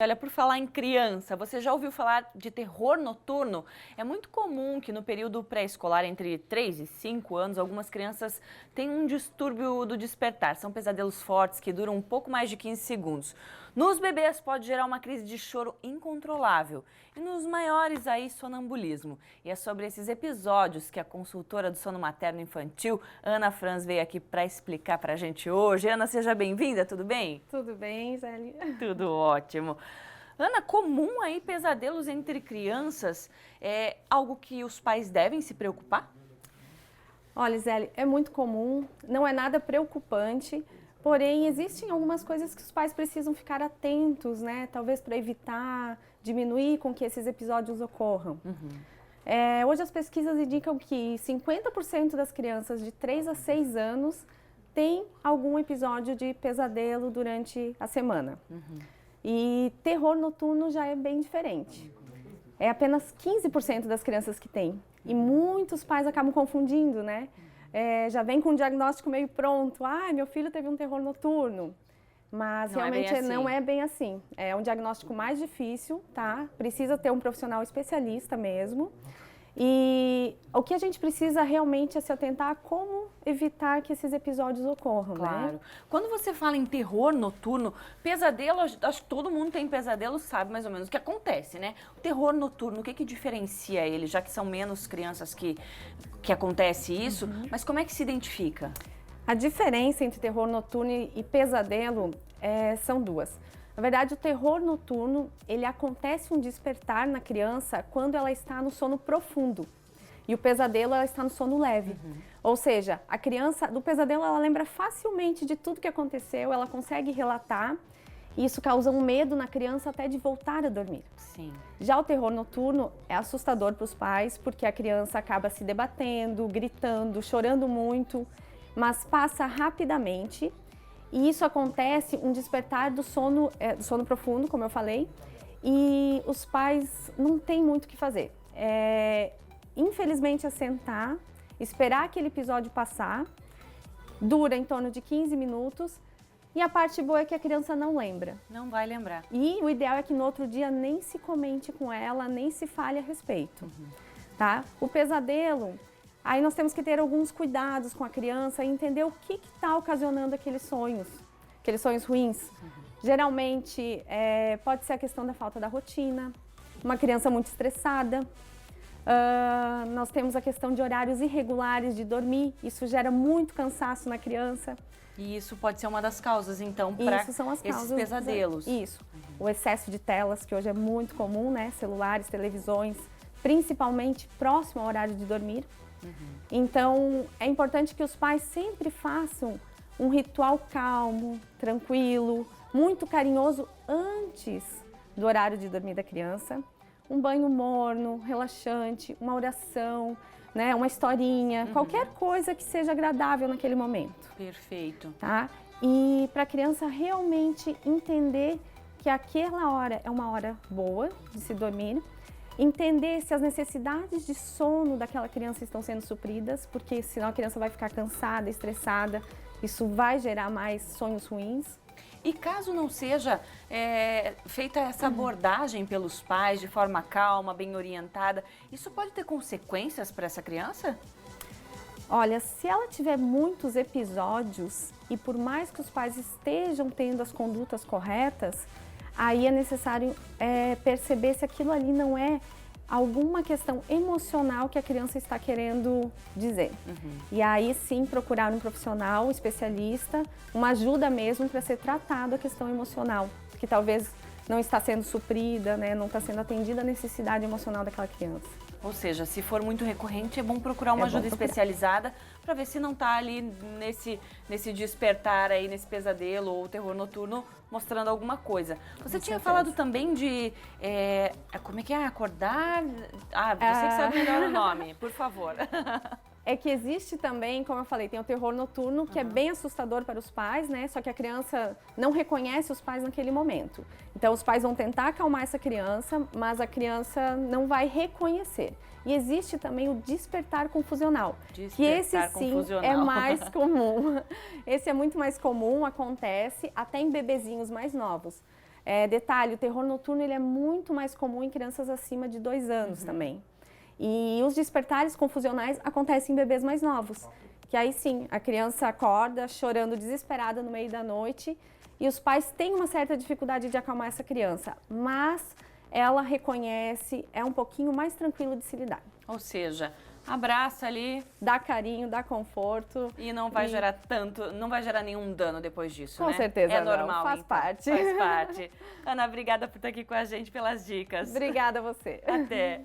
Olha, por falar em criança, você já ouviu falar de terror noturno? É muito comum que no período pré-escolar, entre 3 e 5 anos, algumas crianças tenham um distúrbio do despertar. São pesadelos fortes que duram um pouco mais de 15 segundos. Nos bebês pode gerar uma crise de choro incontrolável e nos maiores aí sonambulismo. E é sobre esses episódios que a consultora do sono materno infantil, Ana Franz, veio aqui para explicar para a gente hoje. Ana, seja bem-vinda, tudo bem? Tudo bem, Zélia? Tudo ótimo. Ana, comum aí pesadelos entre crianças, é algo que os pais devem se preocupar? Olha, Zélia, é muito comum, não é nada preocupante, porém existem algumas coisas que os pais precisam ficar atentos, né? Talvez para evitar, diminuir com que esses episódios ocorram. Hoje as pesquisas indicam que 50% das crianças de 3 a 6 anos têm algum episódio de pesadelo durante a semana. E terror noturno já é bem diferente. É apenas 15% das crianças que têm. E muitos pais acabam confundindo, né? Já vem com um diagnóstico meio pronto. Ah, meu filho teve um terror noturno. Mas Não realmente é bem assim. não é bem assim. É um diagnóstico mais difícil, tá? Precisa ter um profissional especialista mesmo. E o que a gente precisa realmente é se atentar a como evitar que esses episódios ocorram, Claro. né? Quando você fala em terror noturno, pesadelo, acho que todo mundo tem pesadelo, sabe mais ou menos o que acontece, né? O terror noturno, o que diferencia ele, já que são menos crianças que acontece isso, mas como é que se identifica? A diferença entre terror noturno e pesadelo são duas. Na verdade, o terror noturno, ele acontece um despertar na criança quando ela está no sono profundo. E o pesadelo, ela está no sono leve. Ou seja, a criança, do pesadelo, ela lembra facilmente de tudo que aconteceu, ela consegue relatar. E isso causa um medo na criança até de voltar a dormir. Sim. Já o terror noturno é assustador para os pais, porque a criança acaba se debatendo, gritando, chorando muito, mas passa rapidamente. E isso acontece, um despertar do sono profundo, como eu falei, e os pais não têm muito o que fazer. Infelizmente, é sentar, esperar aquele episódio passar, dura em torno de 15 minutos, e a parte boa é que a criança não lembra. Não vai lembrar. E o ideal é que no outro dia nem se comente com ela, nem se fale a respeito, tá? O pesadelo... Aí nós temos que ter alguns cuidados com a criança e entender o que está ocasionando aqueles sonhos ruins. Geralmente pode ser a questão da falta da rotina, uma criança muito estressada. Nós temos a questão de horários irregulares de dormir, isso gera muito cansaço na criança. E isso pode ser uma das causas, então, para esses pesadelos. Isso. O excesso de telas, que hoje é muito comum, né? Celulares, televisões, principalmente próximo ao horário de dormir. Então, é importante que os pais sempre façam um ritual calmo, tranquilo, muito carinhoso antes do horário de dormir da criança. Um banho morno, relaxante, uma oração, né, uma historinha, qualquer coisa que seja agradável naquele momento. Perfeito. Tá? E para a criança realmente entender que aquela hora é uma hora boa de se dormir, entender se as necessidades de sono daquela criança estão sendo supridas, porque senão a criança vai ficar cansada, estressada, isso vai gerar mais sonhos ruins. E caso não seja feita essa abordagem pelos pais de forma calma, bem orientada, isso pode ter consequências para essa criança? Olha, se ela tiver muitos episódios e por mais que os pais estejam tendo as condutas corretas, aí é necessário perceber se aquilo ali não é alguma questão emocional que a criança está querendo dizer. E aí sim procurar um profissional, especialista, uma ajuda mesmo para ser tratado a questão emocional, que talvez não está sendo suprida, né, não está sendo atendida a necessidade emocional daquela criança. Ou seja, se for muito recorrente, é bom procurar uma ajuda especializada para ver se não está ali nesse despertar aí, nesse pesadelo ou terror noturno, mostrando alguma coisa. Você tinha falado também de, como é que é, acordar? Ah, você que sabe melhor o nome, por favor. É que existe também, como eu falei, tem o terror noturno, que é bem assustador para os pais, né? Só que a criança não reconhece os pais naquele momento. Então, os pais vão tentar acalmar essa criança, mas a criança não vai reconhecer. E existe também o despertar confusional. Que esse sim é mais comum. Esse é muito mais comum, acontece até em bebezinhos mais novos. Detalhe, o terror noturno ele é muito mais comum em crianças acima de 2 anos também. E os despertares confusionais acontecem em bebês mais novos. Que aí sim, a criança acorda chorando desesperada no meio da noite e os pais têm uma certa dificuldade de acalmar essa criança, mas ela reconhece, é um pouquinho mais tranquilo de se lidar. Ou seja, abraça ali. Dá carinho, dá conforto. E não vai gerar tanto, não vai gerar nenhum dano depois disso, Com né? certeza é não, normal, faz então. parte. Faz parte. Ana, obrigada por estar aqui com a gente, pelas dicas. Obrigada a você. Até.